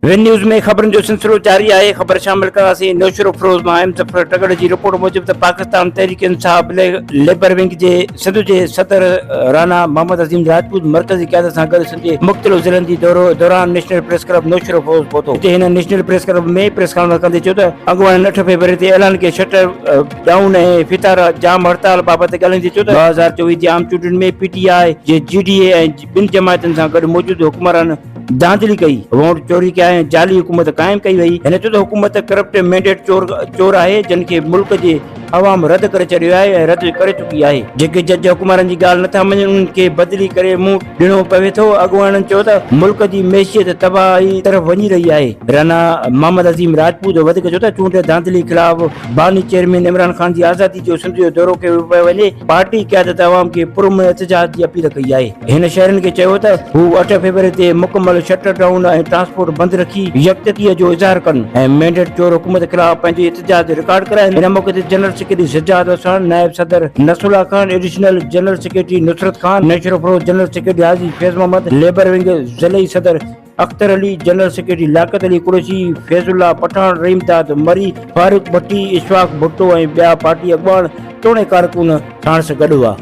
वेन news में ख़बरनि जो सिलसिलो जारी आहे। ख़बर शामिल करासीं नौशर अफरोज़ मां। अहम ज़फ़र टगड़ जी रिपोर्ट मूजिब त पाकिस्तान तहरीक इंसाफ लेबर विंग जे सिंध जे सदर राना मोहम्मद अज़ीम राजपूत मरकज़ी क़यादत सां गॾु सिंध जे मुख़्तलिफ़ ज़िलनि जी दौरान नेशनल प्रेस क्लब नौशर अफरोज़ पहुतो। हिते हिन नेशनल प्रेस क्लब में प्रेस कॉन्फ्रेंस कंदे चयो त अॻुवाणी 8 फेबरवरी ते ऐलान कई शटर डाउन ऐं फितार जाम हड़ताल बाबति ॻाल्हाईंदे चयो त 2024 जी आम चूंडुनि में पीटीआई जे जीडीए ऐं ॿिनि जमायतुनि सां गॾु मौजूदु हुकुमरान धांधली कई, वोट चोरी कया ऐं जाली हुकूमत कायम कई वई। हिन चयो त हुकूमत करप्ट मैंडेट चोर आहे जिन खे मुल्क जे अवाम रद्द करे छॾियो आहे ऐं रद्द करे चुकी आहे। जेके जज हुकुमरान जी ॻाल्हि नथा मञनि उन्हनि खे बदिली करे मुंहुं ॾियणो पवे थो। अॻुवाणनि चयो त मुल्क जी मैशियत तबाही तरफ़ वञी रही आहे। राना मोहम्मद अज़ीम राजपूत वधीक चयो त चूंड धांधली ख़िलाफ़ बानी चेयरमैन इमरान ख़ान जी आज़ादी जो सिंध जो दौरो कयो पियो वञे। पार्टी क़यादत अवाम खे पुरअमन एहतजाज जी अपील कई आहे। हिन शहरनि खे चयो त हू 8 फेबरवरी ते मुकमल शटर डाउन ऐं ट्रांसपोर्ट बंदि रखी यकजहतीअ जो इज़हार कनि ऐं मैंडेट चोर हुकूमत ख़िलाफ़ पंहिंजो एहतजाज रिकॉर्ड कराइनि। हिन मौक़े ते जनरल सेक्रेटरी सज्जाद हसन, नायब सदर Nasrullah Khan, additional general secretary Nusrat Khan, Naushar Afroz, general secretary Haji Faiz Mohammad, labour wing ज़िलई सदर अख्तर अली, जनरल सेक्रेटरी लियाकत अली कुरैशी, फैज़ुल्लाह पठान, रहीमदाद मरी, फारूक भट्टी, इशफाक भुट्टो ऐं ॿिया पार्टी अॻुवान तोड़े कारकुन साण सां गॾु हुआ।